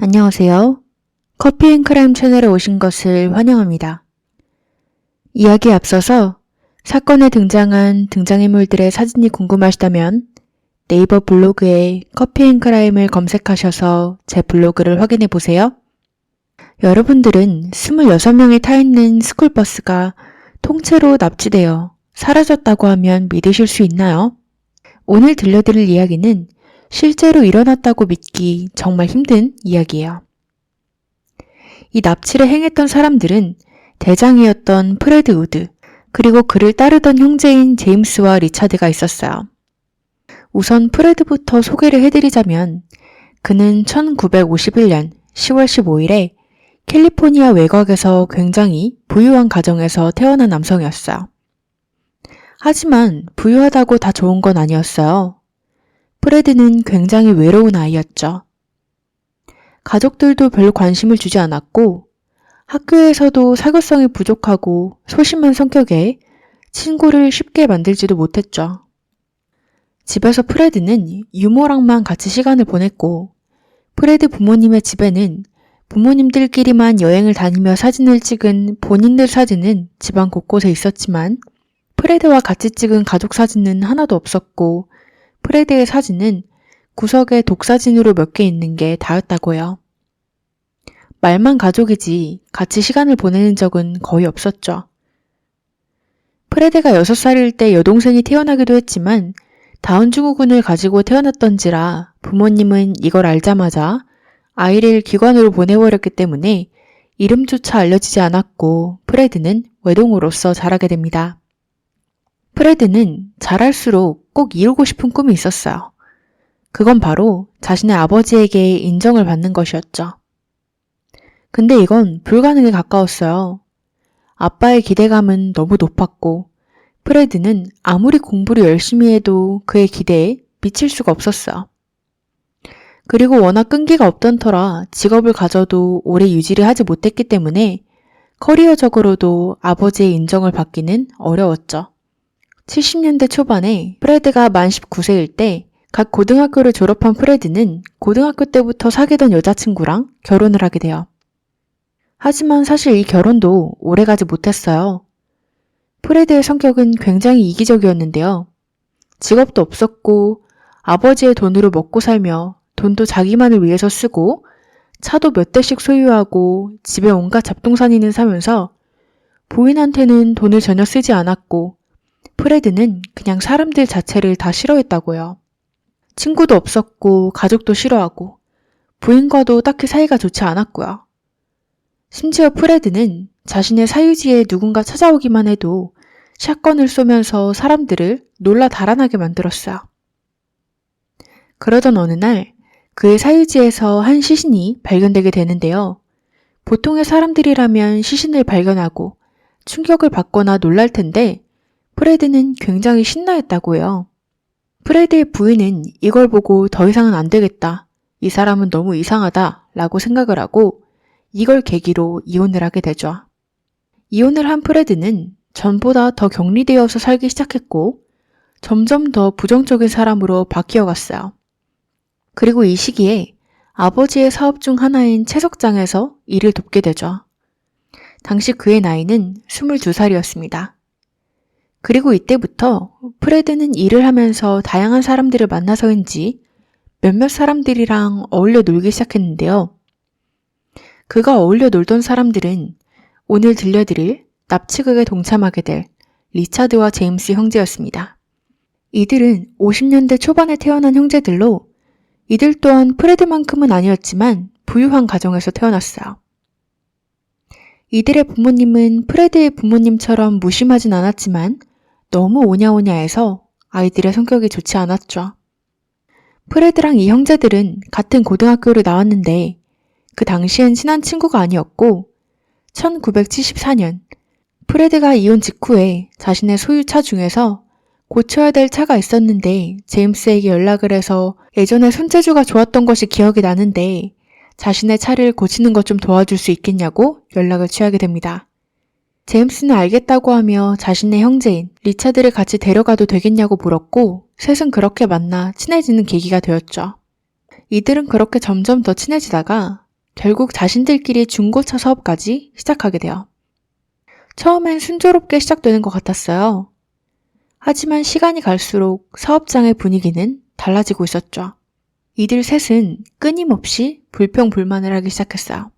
안녕하세요. 커피앤크라임 채널에 오신 것을 환영합니다. 이야기에 앞서서 사건에 등장한 등장인물들의 사진이 궁금하시다면 네이버 블로그에 커피앤크라임을 검색하셔서 제 블로그를 확인해 보세요. 여러분들은 26명이 타 있는 스쿨버스가 통째로 납치되어 사라졌다고 하면 믿으실 수 있나요? 오늘 들려드릴 이야기는 실제로 일어났다고 믿기 정말 힘든 이야기예요. 이 납치를 행했던 사람들은 대장이었던 프레드 우드, 그리고 그를 따르던 형제인 제임스와 리차드가 있었어요. 우선 프레드부터 소개를 해드리자면 그는 1951년 10월 15일에 캘리포니아 외곽에서 굉장히 부유한 가정에서 태어난 남성이었어요. 하지만 부유하다고 다 좋은 건 아니었어요. 프레드는 굉장히 외로운 아이였죠. 가족들도 별 관심을 주지 않았고 학교에서도 사교성이 부족하고 소심한 성격에 친구를 쉽게 만들지도 못했죠. 집에서 프레드는 유모랑만 같이 시간을 보냈고 프레드 부모님의 집에는 부모님들끼리만 여행을 다니며 사진을 찍은 본인들 사진은 집안 곳곳에 있었지만 프레드와 같이 찍은 가족 사진은 하나도 없었고 프레드의 사진은 구석에 독사진으로 몇 개 있는 게 다였다고요. 말만 가족이지 같이 시간을 보내는 적은 거의 없었죠. 프레드가 6살일 때 여동생이 태어나기도 했지만 다운증후군을 가지고 태어났던지라 부모님은 이걸 알자마자 아이를 기관으로 보내버렸기 때문에 이름조차 알려지지 않았고 프레드는 외동으로서 자라게 됩니다. 프레드는 자랄수록 꼭 이루고 싶은 꿈이 있었어요. 그건 바로 자신의 아버지에게 인정을 받는 것이었죠. 근데 이건 불가능에 가까웠어요. 아빠의 기대감은 너무 높았고 프레드는 아무리 공부를 열심히 해도 그의 기대에 미칠 수가 없었어요. 그리고 워낙 끈기가 없던 터라 직업을 가져도 오래 유지를 하지 못했기 때문에 커리어적으로도 아버지의 인정을 받기는 어려웠죠. 70년대 초반에 프레드가 만 19세일 때 각 고등학교를 졸업한 프레드는 고등학교 때부터 사귀던 여자친구랑 결혼을 하게 돼요. 하지만 사실 이 결혼도 오래가지 못했어요. 프레드의 성격은 굉장히 이기적이었는데요. 직업도 없었고 아버지의 돈으로 먹고 살며 돈도 자기만을 위해서 쓰고 차도 몇 대씩 소유하고 집에 온갖 잡동사니는 사면서 부인한테는 돈을 전혀 쓰지 않았고 프레드는 그냥 사람들 자체를 다 싫어했다고요. 친구도 없었고 가족도 싫어하고 부인과도 딱히 사이가 좋지 않았고요. 심지어 프레드는 자신의 사유지에 누군가 찾아오기만 해도 샷건을 쏘면서 사람들을 놀라 달아나게 만들었어요. 그러던 어느 날 그의 사유지에서 한 시신이 발견되게 되는데요. 보통의 사람들이라면 시신을 발견하고 충격을 받거나 놀랄 텐데 프레드는 굉장히 신나했다고요. 프레드의 부인은 이걸 보고 더 이상은 안 되겠다. 이 사람은 너무 이상하다 라고 생각을 하고 이걸 계기로 이혼을 하게 되죠. 이혼을 한 프레드는 전보다 더 격리되어서 살기 시작했고 점점 더 부정적인 사람으로 바뀌어 갔어요. 그리고 이 시기에 아버지의 사업 중 하나인 채석장에서 일을 돕게 되죠. 당시 그의 나이는 22살이었습니다. 그리고 이때부터 프레드는 일을 하면서 다양한 사람들을 만나서인지 몇몇 사람들이랑 어울려 놀기 시작했는데요. 그가 어울려 놀던 사람들은 오늘 들려드릴 납치극에 동참하게 될 리차드와 제임스 형제였습니다. 이들은 50년대 초반에 태어난 형제들로 이들 또한 프레드만큼은 아니었지만 부유한 가정에서 태어났어요. 이들의 부모님은 프레드의 부모님처럼 무심하진 않았지만 너무 오냐오냐해서 아이들의 성격이 좋지 않았죠. 프레드랑 이 형제들은 같은 고등학교를 나왔는데 그 당시엔 친한 친구가 아니었고 1974년 프레드가 이혼 직후에 자신의 소유차 중에서 고쳐야 될 차가 있었는데 제임스에게 연락을 해서 예전에 손재주가 좋았던 것이 기억이 나는데 자신의 차를 고치는 것 좀 도와줄 수 있겠냐고 연락을 취하게 됩니다. 제임스는 알겠다고 하며 자신의 형제인 리차드를 같이 데려가도 되겠냐고 물었고 셋은 그렇게 만나 친해지는 계기가 되었죠. 이들은 그렇게 점점 더 친해지다가 결국 자신들끼리 중고차 사업까지 시작하게 돼요. 처음엔 순조롭게 시작되는 것 같았어요. 하지만 시간이 갈수록 사업장의 분위기는 달라지고 있었죠. 이들 셋은 끊임없이 불평불만을 하기 시작했어요.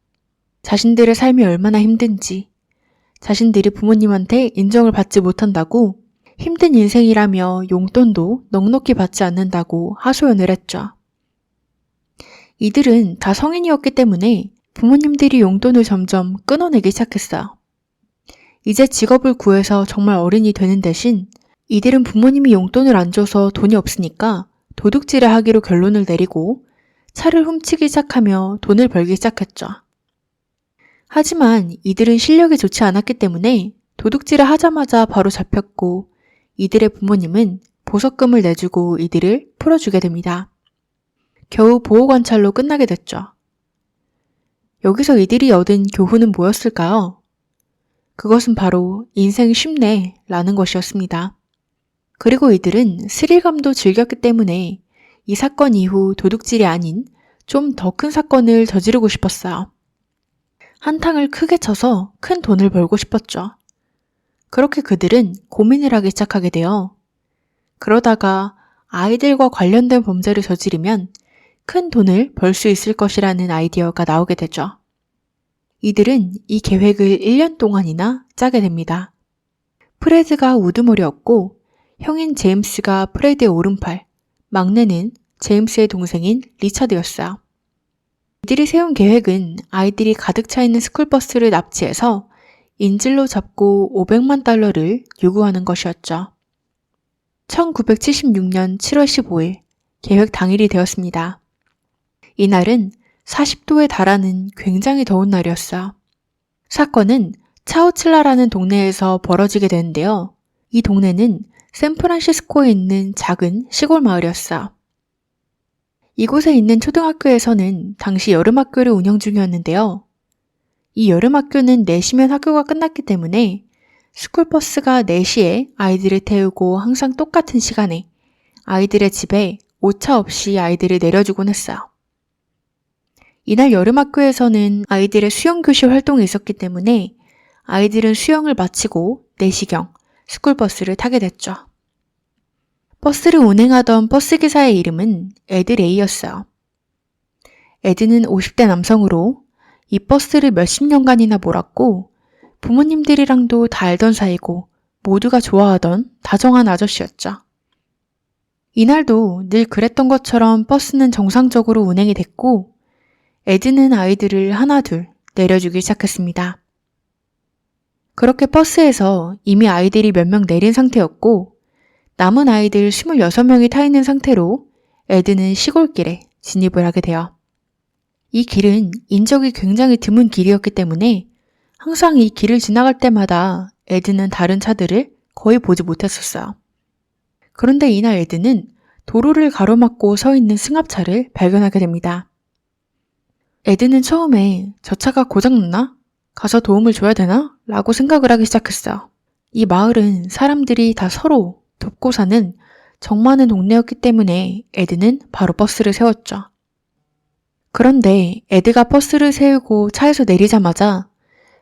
자신들의 삶이 얼마나 힘든지, 자신들이 부모님한테 인정을 받지 못한다고, 힘든 인생이라며 용돈도 넉넉히 받지 않는다고 하소연을 했죠. 이들은 다 성인이었기 때문에 부모님들이 용돈을 점점 끊어내기 시작했어요. 이제 직업을 구해서 정말 어른이 되는 대신 이들은 부모님이 용돈을 안 줘서 돈이 없으니까 도둑질을 하기로 결론을 내리고 차를 훔치기 시작하며 돈을 벌기 시작했죠. 하지만 이들은 실력이 좋지 않았기 때문에 도둑질을 하자마자 바로 잡혔고 이들의 부모님은 보석금을 내주고 이들을 풀어주게 됩니다. 겨우 보호관찰로 끝나게 됐죠. 여기서 이들이 얻은 교훈은 뭐였을까요? 그것은 바로 인생 쉽네 라는 것이었습니다. 그리고 이들은 스릴감도 즐겼기 때문에 이 사건 이후 도둑질이 아닌 좀 더 큰 사건을 저지르고 싶었어요. 한탕을 크게 쳐서 큰 돈을 벌고 싶었죠. 그렇게 그들은 고민을 하기 시작하게 돼요. 그러다가 아이들과 관련된 범죄를 저지르면 큰 돈을 벌 수 있을 것이라는 아이디어가 나오게 되죠. 이들은 이 계획을 1년 동안이나 짜게 됩니다. 프레드가 우두머리였고 형인 제임스가 프레드의 오른팔, 막내는 제임스의 동생인 리차드였어요. 이들이 세운 계획은 아이들이 가득 차 있는 스쿨버스를 납치해서 인질로 잡고 500만 달러를 요구하는 것이었죠. 1976년 7월 15일 계획 당일이 되었습니다. 이날은 40도에 달하는 굉장히 더운 날이었어요. 사건은 차우칠라라는 동네에서 벌어지게 되는데요. 이 동네는 샌프란시스코에 있는 작은 시골 마을이었어요. 이곳에 있는 초등학교에서는 당시 여름학교를 운영 중이었는데요. 이 여름학교는 4시면 학교가 끝났기 때문에 스쿨버스가 4시에 아이들을 태우고 항상 똑같은 시간에 아이들의 집에 오차 없이 아이들을 내려주곤 했어요. 이날 여름학교에서는 아이들의 수영교실 활동이 있었기 때문에 아이들은 수영을 마치고 4시경 스쿨버스를 타게 됐죠. 버스를 운행하던 버스기사의 이름은 에드 레이였어요. 에드는 50대 남성으로 이 버스를 몇십 년간이나 몰았고 부모님들이랑도 다 알던 사이고 모두가 좋아하던 다정한 아저씨였죠. 이날도 늘 그랬던 것처럼 버스는 정상적으로 운행이 됐고 에드는 아이들을 하나둘 내려주기 시작했습니다. 그렇게 버스에서 이미 아이들이 몇 명 내린 상태였고 남은 아이들 26명이 타 있는 상태로 에드는 시골길에 진입을 하게 돼요. 이 길은 인적이 굉장히 드문 길이었기 때문에 항상 이 길을 지나갈 때마다 에드는 다른 차들을 거의 보지 못했었어요. 그런데 이날 에드는 도로를 가로막고 서 있는 승합차를 발견하게 됩니다. 에드는 처음에 저 차가 고장났나? 가서 도움을 줘야 되나? 라고 생각을 하기 시작했어요. 이 마을은 사람들이 다 서로 돕고 사는 정 많은 동네였기 때문에 에드는 바로 버스를 세웠죠. 그런데 에드가 버스를 세우고 차에서 내리자마자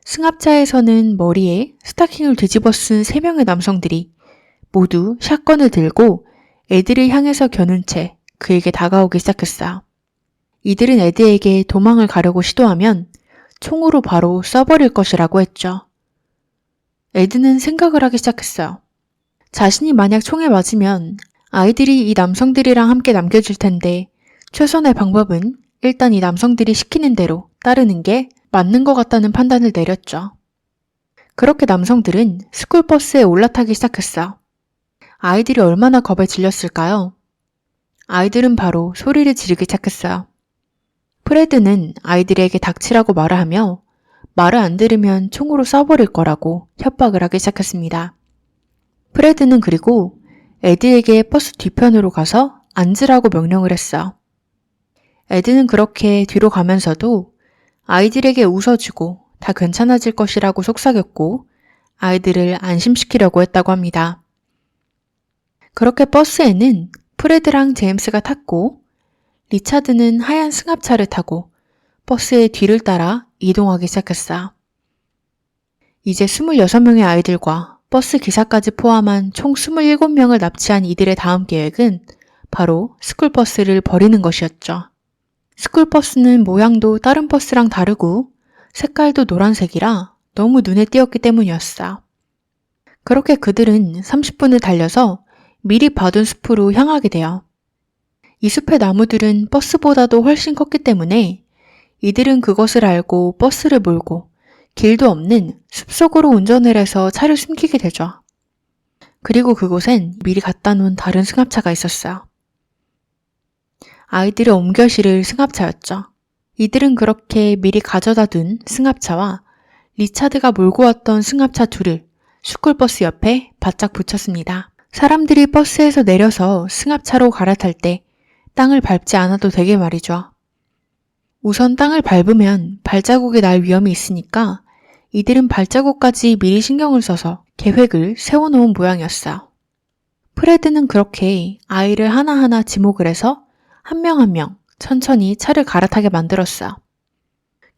승합차에서는 머리에 스타킹을 뒤집어 쓴 3명의 남성들이 모두 샷건을 들고 에드를 향해서 겨눈 채 그에게 다가오기 시작했어요. 이들은 에드에게 도망을 가려고 시도하면 총으로 바로 쏴버릴 것이라고 했죠. 에드는 생각을 하기 시작했어요. 자신이 만약 총에 맞으면 아이들이 이 남성들이랑 함께 남겨질 텐데 최선의 방법은 일단 이 남성들이 시키는 대로 따르는 게 맞는 것 같다는 판단을 내렸죠. 그렇게 남성들은 스쿨버스에 올라타기 시작했어요. 아이들이 얼마나 겁에 질렸을까요? 아이들은 바로 소리를 지르기 시작했어요. 프레드는 아이들에게 닥치라고 말을 하며 말을 안 들으면 총으로 쏴버릴 거라고 협박을 하기 시작했습니다. 프레드는 그리고 에드에게 버스 뒤편으로 가서 앉으라고 명령을 했어요. 에드는 그렇게 뒤로 가면서도 아이들에게 웃어주고 다 괜찮아질 것이라고 속삭였고 아이들을 안심시키려고 했다고 합니다. 그렇게 버스에는 프레드랑 제임스가 탔고 리차드는 하얀 승합차를 타고 버스의 뒤를 따라 이동하기 시작했어요. 이제 26명의 아이들과 버스 기사까지 포함한 총 27명을 납치한 이들의 다음 계획은 바로 스쿨버스를 버리는 것이었죠. 스쿨버스는 모양도 다른 버스랑 다르고 색깔도 노란색이라 너무 눈에 띄었기 때문이었어요. 그렇게 그들은 30분을 달려서 미리 봐둔 숲으로 향하게 돼요. 이 숲의 나무들은 버스보다도 훨씬 컸기 때문에 이들은 그것을 알고 버스를 몰고 길도 없는 숲속으로 운전을 해서 차를 숨기게 되죠. 그리고 그곳엔 미리 갖다 놓은 다른 승합차가 있었어요. 아이들을 옮겨 실을 승합차였죠. 이들은 그렇게 미리 가져다 둔 승합차와 리차드가 몰고 왔던 승합차 둘을 스쿨버스 옆에 바짝 붙였습니다. 사람들이 버스에서 내려서 승합차로 갈아탈 때 땅을 밟지 않아도 되게 말이죠. 우선 땅을 밟으면 발자국이 날 위험이 있으니까 이들은 발자국까지 미리 신경을 써서 계획을 세워놓은 모양이었어요. 프레드는 그렇게 아이를 하나하나 지목을 해서 한 명 한 명 천천히 차를 갈아타게 만들었어요.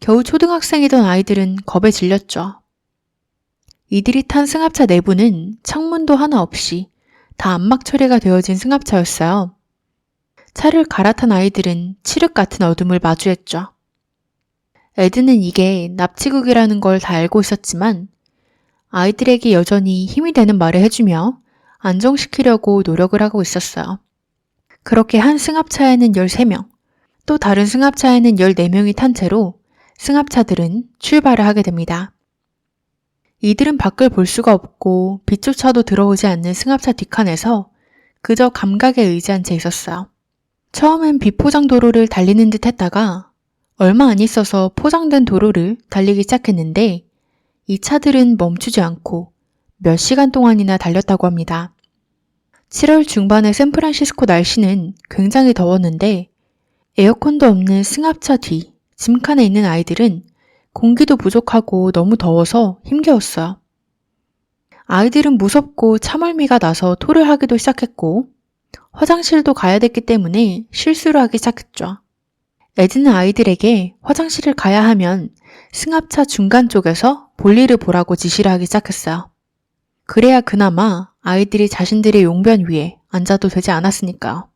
겨우 초등학생이던 아이들은 겁에 질렸죠. 이들이 탄 승합차 내부는 창문도 하나 없이 다 암막 처리가 되어진 승합차였어요. 차를 갈아탄 아이들은 칠흑 같은 어둠을 마주했죠. 에드는 이게 납치극이라는 걸 다 알고 있었지만 아이들에게 여전히 힘이 되는 말을 해주며 안정시키려고 노력을 하고 있었어요. 그렇게 한 승합차에는 13명, 또 다른 승합차에는 14명이 탄 채로 승합차들은 출발을 하게 됩니다. 이들은 밖을 볼 수가 없고 빛조차도 들어오지 않는 승합차 뒷칸에서 그저 감각에 의지한 채 있었어요. 처음엔 비포장 도로를 달리는 듯 했다가 얼마 안 있어서 포장된 도로를 달리기 시작했는데 이 차들은 멈추지 않고 몇 시간 동안이나 달렸다고 합니다. 7월 중반의 샌프란시스코 날씨는 굉장히 더웠는데 에어컨도 없는 승합차 뒤 짐칸에 있는 아이들은 공기도 부족하고 너무 더워서 힘겨웠어요. 아이들은 무섭고 참을미가 나서 토를 하기도 시작했고 화장실도 가야 됐기 때문에 실수를 하기 시작했죠. 에드는 아이들에게 화장실을 가야 하면 승합차 중간 쪽에서 볼일을 보라고 지시를 하기 시작했어요. 그래야 그나마 아이들이 자신들의 용변 위에 앉아도 되지 않았으니까요.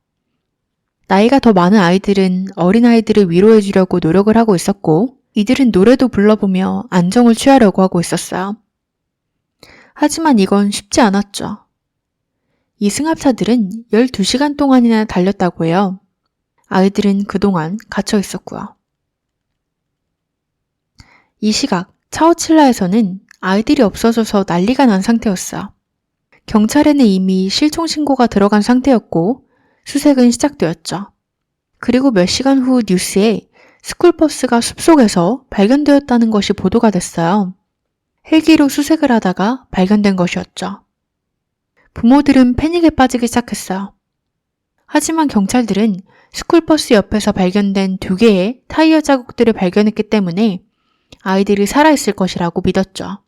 나이가 더 많은 아이들은 어린아이들을 위로해 주려고 노력을 하고 있었고 이들은 노래도 불러보며 안정을 취하려고 하고 있었어요. 하지만 이건 쉽지 않았죠. 이 승합차들은 12시간 동안이나 달렸다고 해요. 아이들은 그동안 갇혀 있었고요. 이 시각 차우칠라에서는 아이들이 없어져서 난리가 난 상태였어요. 경찰에는 이미 실종 신고가 들어간 상태였고 수색은 시작되었죠. 그리고 몇 시간 후 뉴스에 스쿨버스가 숲속에서 발견되었다는 것이 보도가 됐어요. 헬기로 수색을 하다가 발견된 것이었죠. 부모들은 패닉에 빠지기 시작했어요. 하지만 경찰들은 스쿨버스 옆에서 발견된 2개의 타이어 자국들을 발견했기 때문에 아이들이 살아있을 것이라고 믿었죠.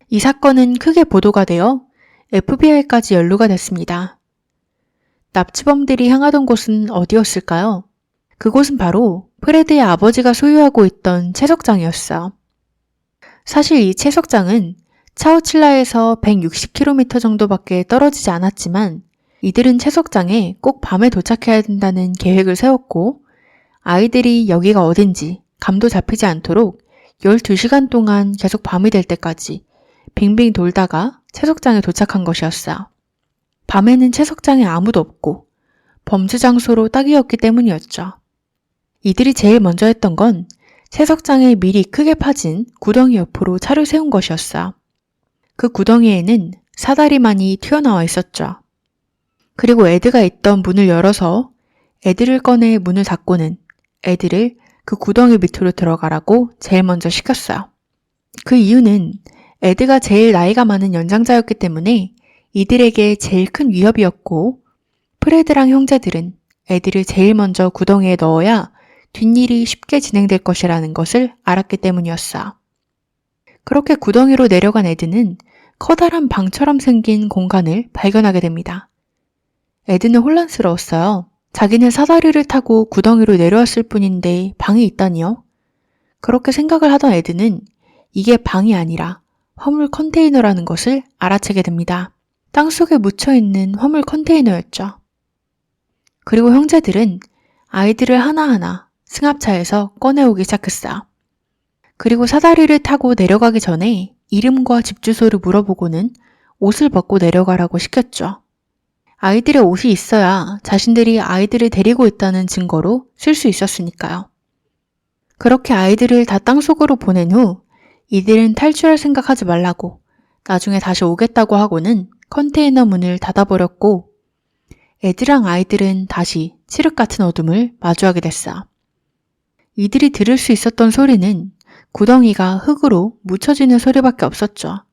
이 사건은 크게 보도가 되어 FBI까지 연루가 됐습니다. 납치범들이 향하던 곳은 어디였을까요? 그곳은 바로 프레드의 아버지가 소유하고 있던 채석장이었어요. 사실 이 채석장은 차우칠라에서 160km 정도밖에 떨어지지 않았지만 이들은 채석장에 꼭 밤에 도착해야 된다는 계획을 세웠고 아이들이 여기가 어딘지 감도 잡히지 않도록 12시간 동안 계속 밤이 될 때까지 빙빙 돌다가 채석장에 도착한 것이었어요. 밤에는 채석장에 아무도 없고 범죄 장소로 딱이었기 때문이었죠. 이들이 제일 먼저 했던 건 채석장에 미리 크게 파진 구덩이 옆으로 차를 세운 것이었어요. 그 구덩이에는 사다리만이 튀어나와 있었죠. 그리고 에드가 있던 문을 열어서 에드를 꺼내 문을 닫고는 에드를 그 구덩이 밑으로 들어가라고 제일 먼저 시켰어요. 그 이유는 에드가 제일 나이가 많은 연장자였기 때문에 이들에게 제일 큰 위협이었고 프레드랑 형제들은 에드를 제일 먼저 구덩이에 넣어야 뒷일이 쉽게 진행될 것이라는 것을 알았기 때문이었어요. 그렇게 구덩이로 내려간 에드는 커다란 방처럼 생긴 공간을 발견하게 됩니다. 에드는 혼란스러웠어요. 자기는 사다리를 타고 구덩이로 내려왔을 뿐인데 방이 있다니요? 그렇게 생각을 하던 에드는 이게 방이 아니라 화물 컨테이너라는 것을 알아채게 됩니다. 땅속에 묻혀있는 화물 컨테이너였죠. 그리고 형제들은 아이들을 하나하나 승합차에서 꺼내오기 시작했어요. 그리고 사다리를 타고 내려가기 전에 이름과 집 주소를 물어보고는 옷을 벗고 내려가라고 시켰죠. 아이들의 옷이 있어야 자신들이 아이들을 데리고 있다는 증거로 쓸 수 있었으니까요. 그렇게 아이들을 다 땅속으로 보낸 후 이들은 탈출할 생각하지 말라고 나중에 다시 오겠다고 하고는 컨테이너 문을 닫아버렸고 에드랑 아이들은 다시 칠흑 같은 어둠을 마주하게 됐어. 이들이 들을 수 있었던 소리는 구덩이가 흙으로 묻혀지는 소리밖에 없었죠.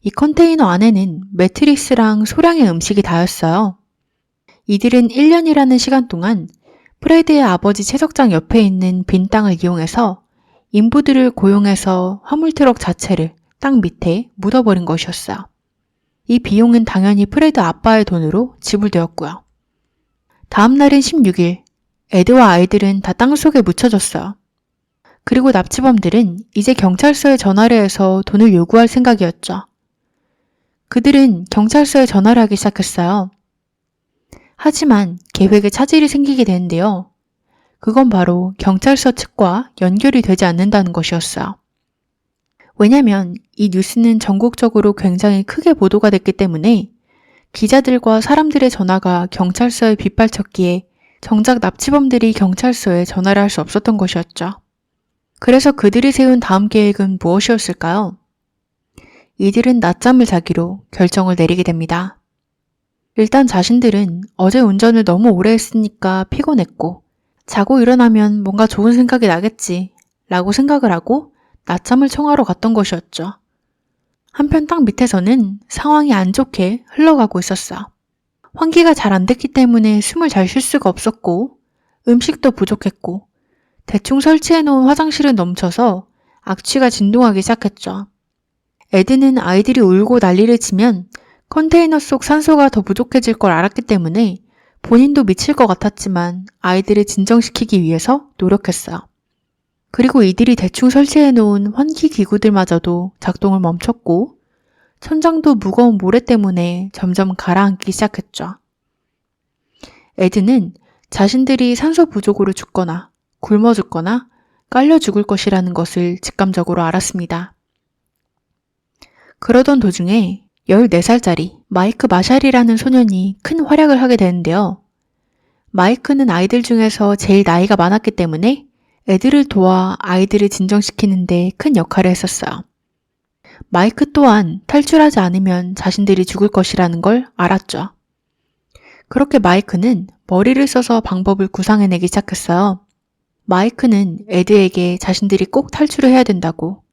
이 컨테이너 안에는 매트리스랑 소량의 음식이 다였어요. 이들은 1년이라는 시간 동안 프레드의 아버지 채석장 옆에 있는 빈 땅을 이용해서 인부들을 고용해서 화물트럭 자체를 땅 밑에 묻어버린 것이었어요. 이 비용은 당연히 프레드 아빠의 돈으로 지불되었고요. 다음 날인 16일, 에드와 아이들은 다 땅속에 묻혀졌어요. 그리고 납치범들은 이제 경찰서에 전화를 해서 돈을 요구할 생각이었죠. 그들은 경찰서에 전화를 하기 시작했어요. 하지만 계획에 차질이 생기게 되는데요. 그건 바로 경찰서 측과 연결이 되지 않는다는 것이었어요. 왜냐면 이 뉴스는 전국적으로 굉장히 크게 보도가 됐기 때문에 기자들과 사람들의 전화가 경찰서에 빗발쳤기에 정작 납치범들이 경찰서에 전화를 할 수 없었던 것이었죠. 그래서 그들이 세운 다음 계획은 무엇이었을까요? 이들은 낮잠을 자기로 결정을 내리게 됩니다. 일단 자신들은 어제 운전을 너무 오래 했으니까 피곤했고 자고 일어나면 뭔가 좋은 생각이 나겠지 라고 생각을 하고 낮잠을 청하러 갔던 것이었죠. 한편 땅 밑에서는 상황이 안 좋게 흘러가고 있었어. 환기가 잘 안 됐기 때문에 숨을 잘 쉴 수가 없었고 음식도 부족했고 대충 설치해놓은 화장실은 넘쳐서 악취가 진동하기 시작했죠. 에드는 아이들이 울고 난리를 치면 컨테이너 속 산소가 더 부족해질 걸 알았기 때문에 본인도 미칠 것 같았지만 아이들을 진정시키기 위해서 노력했어요. 그리고 이들이 대충 설치해놓은 환기 기구들마저도 작동을 멈췄고 천장도 무거운 모래 때문에 점점 가라앉기 시작했죠. 에드는 자신들이 산소 부족으로 죽거나 굶어 죽거나 깔려 죽을 것이라는 것을 직감적으로 알았습니다. 그러던 도중에 14살짜리 마이크 마샬이라는 소년이 큰 활약을 하게 되는데요. 마이크는 아이들 중에서 제일 나이가 많았기 때문에 애들을 도와 아이들을 진정시키는데 큰 역할을 했었어요. 마이크 또한 탈출하지 않으면 자신들이 죽을 것이라는 걸 알았죠. 그렇게 마이크는 머리를 써서 방법을 구상해내기 시작했어요. 마이크는 에드에게 자신들이 꼭 탈출을 해야 된다고,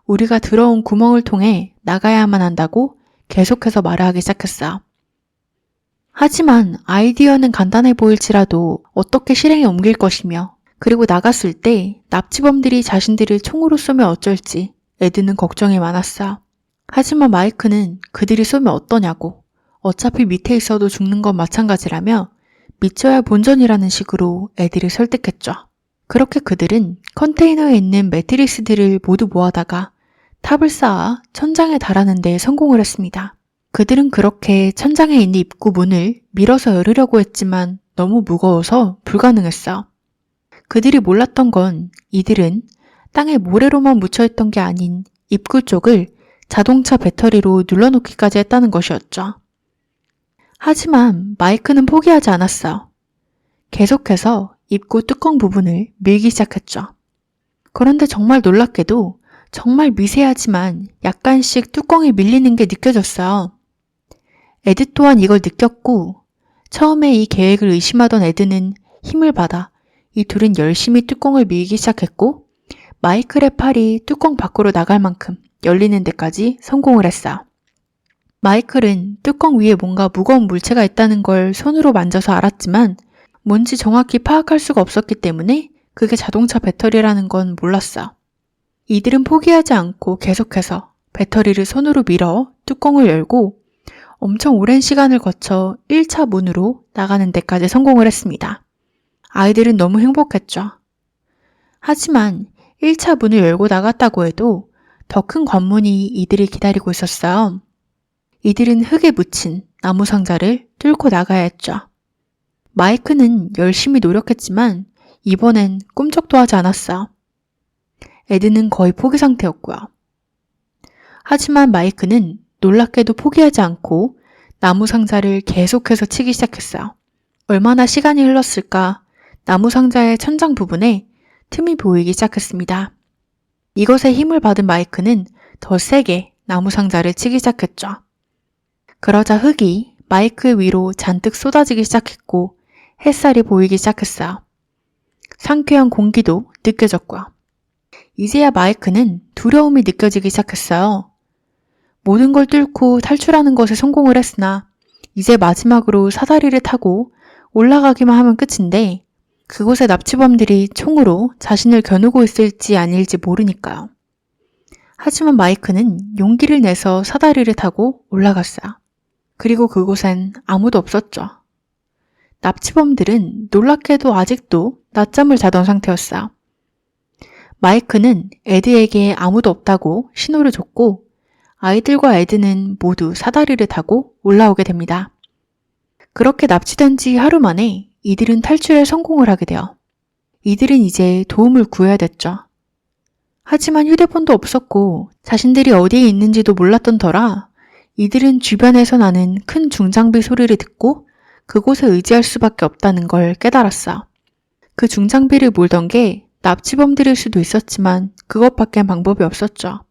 우리가 들어온 구멍을 통해 나가야만 한다고 계속해서 말을 하기 시작했어요. 하지만 아이디어는 간단해 보일지라도 어떻게 실행에 옮길 것이며 그리고 나갔을 때 납치범들이 자신들을 총으로 쏘면 어쩔지 에드는 걱정이 많았어요. 하지만 마이크는 그들이 쏘면 어떠냐고, 어차피 밑에 있어도 죽는 건 마찬가지라며 미쳐야 본전이라는 식으로 에드를 설득했죠. 그렇게 그들은 컨테이너에 있는 매트리스들을 모두 모아다가 탑을 쌓아 천장에 달하는 데 성공을 했습니다. 그들은 그렇게 천장에 있는 입구 문을 밀어서 열으려고 했지만 너무 무거워서 불가능했어. 그들이 몰랐던 건 이들은 땅에 모래로만 묻혀있던 게 아닌 입구 쪽을 자동차 배터리로 눌러놓기까지 했다는 것이었죠. 하지만 마이크는 포기하지 않았어. 계속해서 입구 뚜껑 부분을 밀기 시작했죠. 그런데 정말 놀랍게도 정말 미세하지만 약간씩 뚜껑이 밀리는 게 느껴졌어요. 에드 또한 이걸 느꼈고 처음에 이 계획을 의심하던 에드는 힘을 받아 이 둘은 열심히 뚜껑을 밀기 시작했고 마이클의 팔이 뚜껑 밖으로 나갈 만큼 열리는 데까지 성공을 했어요. 마이클은 뚜껑 위에 뭔가 무거운 물체가 있다는 걸 손으로 만져서 알았지만 뭔지 정확히 파악할 수가 없었기 때문에 그게 자동차 배터리라는 건 몰랐어요. 이들은 포기하지 않고 계속해서 배터리를 손으로 밀어 뚜껑을 열고 엄청 오랜 시간을 거쳐 1차 문으로 나가는 데까지 성공을 했습니다. 아이들은 너무 행복했죠. 하지만 1차 문을 열고 나갔다고 해도 더 큰 관문이 이들을 기다리고 있었어요. 이들은 흙에 묻힌 나무 상자를 뚫고 나가야 했죠. 마이크는 열심히 노력했지만 이번엔 꿈쩍도 하지 않았어요. 에드는 거의 포기 상태였고요. 하지만 마이크는 놀랍게도 포기하지 않고 나무 상자를 계속해서 치기 시작했어요. 얼마나 시간이 흘렀을까 나무 상자의 천장 부분에 틈이 보이기 시작했습니다. 이것에 힘을 받은 마이크는 더 세게 나무 상자를 치기 시작했죠. 그러자 흙이 마이크 위로 잔뜩 쏟아지기 시작했고 햇살이 보이기 시작했어요. 상쾌한 공기도 느껴졌고요. 이제야 마이크는 두려움이 느껴지기 시작했어요. 모든 걸 뚫고 탈출하는 것에 성공을 했으나 이제 마지막으로 사다리를 타고 올라가기만 하면 끝인데 그곳에 납치범들이 총으로 자신을 겨누고 있을지 아닐지 모르니까요. 하지만 마이크는 용기를 내서 사다리를 타고 올라갔어요. 그리고 그곳엔 아무도 없었죠. 납치범들은 놀랍게도 아직도 낮잠을 자던 상태였어요. 마이크는 에드에게 아무도 없다고 신호를 줬고 아이들과 에드는 모두 사다리를 타고 올라오게 됩니다. 그렇게 납치된 지 하루 만에 이들은 탈출에 성공을 하게 돼요. 이들은 이제 도움을 구해야 됐죠. 하지만 휴대폰도 없었고 자신들이 어디에 있는지도 몰랐던 터라 이들은 주변에서 나는 큰 중장비 소리를 듣고 그곳에 의지할 수밖에 없다는 걸 깨달았어요. 그 중장비를 몰던 게 납치범들일 수도 있었지만 그것밖엔 방법이 없었죠.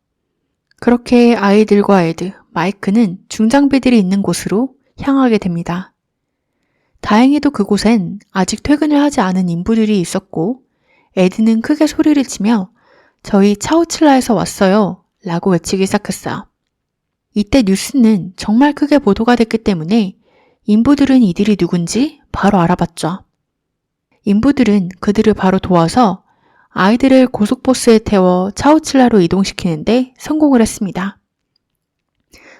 그렇게 아이들과 에드, 마이크는 중장비들이 있는 곳으로 향하게 됩니다. 다행히도 그곳엔 아직 퇴근을 하지 않은 인부들이 있었고 에드는 크게 소리를 치며 저희 차우칠라에서 왔어요 라고 외치기 시작했어요. 이때 뉴스는 정말 크게 보도가 됐기 때문에 인부들은 이들이 누군지 바로 알아봤죠. 인부들은 그들을 바로 도와서 아이들을 고속버스에 태워 차우칠라로 이동시키는데 성공을 했습니다.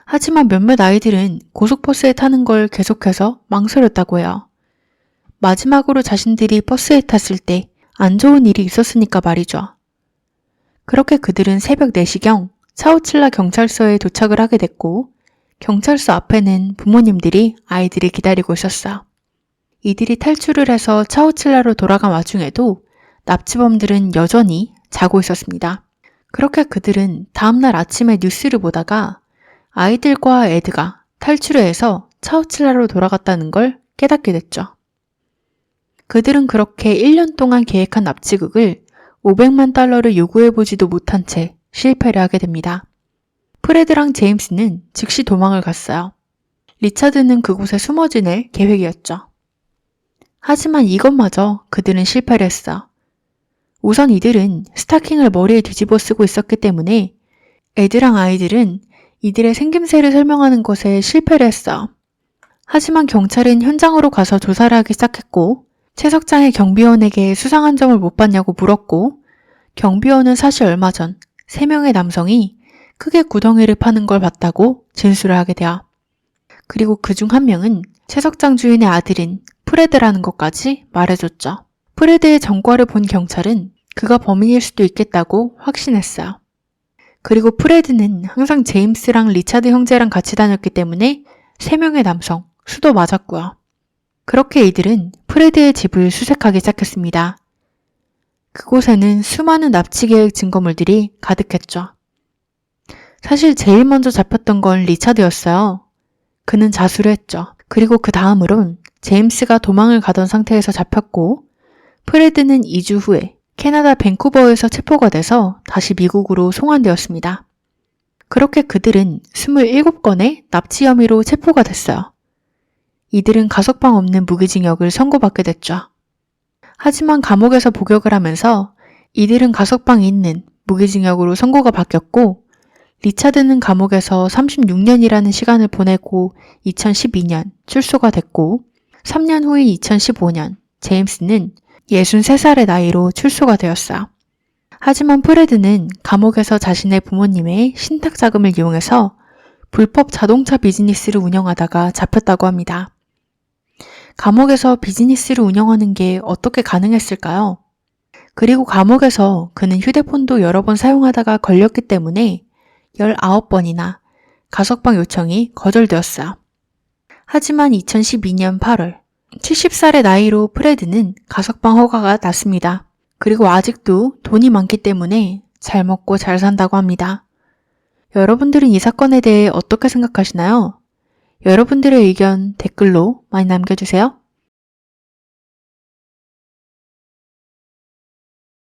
하지만 몇몇 아이들은 고속버스에 타는 걸 계속해서 망설였다고 해요. 마지막으로 자신들이 버스에 탔을 때 안 좋은 일이 있었으니까 말이죠. 그렇게 그들은 새벽 4시경 차우칠라 경찰서에 도착을 하게 됐고 경찰서 앞에는 부모님들이 아이들을 기다리고 있었어요. 이들이 탈출을 해서 차우칠라로 돌아간 와중에도 납치범들은 여전히 자고 있었습니다. 그렇게 그들은 다음날 아침에 뉴스를 보다가 아이들과 에드가 탈출을 해서 차우칠라로 돌아갔다는 걸 깨닫게 됐죠. 그들은 그렇게 1년 동안 계획한 납치극을 500만 달러를 요구해보지도 못한 채 실패를 하게 됩니다. 프레드랑 제임스는 즉시 도망을 갔어요. 리차드는 그곳에 숨어 지낼 계획이었죠. 하지만 이것마저 그들은 실패를 했어. 우선 이들은 스타킹을 머리에 뒤집어 쓰고 있었기 때문에 에드랑 아이들은 이들의 생김새를 설명하는 것에 실패를 했어. 하지만 경찰은 현장으로 가서 조사를 하기 시작했고 채석장의 경비원에게 수상한 점을 못 봤냐고 물었고 경비원은 사실 얼마 전 3명의 남성이 크게 구덩이를 파는 걸 봤다고 진술을 하게 돼요. 그리고 그중 한 명은 채석장 주인의 아들인 프레드라는 것까지 말해줬죠. 프레드의 전과를 본 경찰은 그가 범인일 수도 있겠다고 확신했어요. 그리고 프레드는 항상 제임스랑 리차드 형제랑 같이 다녔기 때문에 3명의 남성 수도 맞았고요. 그렇게 이들은 프레드의 집을 수색하기 시작했습니다. 그곳에는 수많은 납치 계획 증거물들이 가득했죠. 사실 제일 먼저 잡혔던 건 리차드였어요. 그는 자수를 했죠. 그리고 그 다음으론 제임스가 도망을 가던 상태에서 잡혔고 프레드는 2주 후에 캐나다 밴쿠버에서 체포가 돼서 다시 미국으로 송환되었습니다. 그렇게 그들은 27건의 납치 혐의로 체포가 됐어요. 이들은 가석방 없는 무기징역을 선고받게 됐죠. 하지만 감옥에서 복역을 하면서 이들은 가석방이 있는 무기징역으로 선고가 바뀌었고 리차드는 감옥에서 36년이라는 시간을 보내고 2012년 출소가 됐고 3년 후인 2015년 제임스는 63살의 나이로 출소가 되었어요. 하지만 프레드는 감옥에서 자신의 부모님의 신탁자금을 이용해서 불법 자동차 비즈니스를 운영하다가 잡혔다고 합니다. 감옥에서 비즈니스를 운영하는 게 어떻게 가능했을까요? 그리고 감옥에서 그는 휴대폰도 여러 번 사용하다가 걸렸기 때문에 19번이나 가석방 요청이 거절되었어요. 하지만 2012년 8월 70살의 나이로 프레드는 가석방 허가가 났습니다. 그리고 아직도 돈이 많기 때문에 잘 먹고 잘 산다고 합니다. 여러분들은 이 사건에 대해 어떻게 생각하시나요? 여러분들의 의견 댓글로 많이 남겨주세요.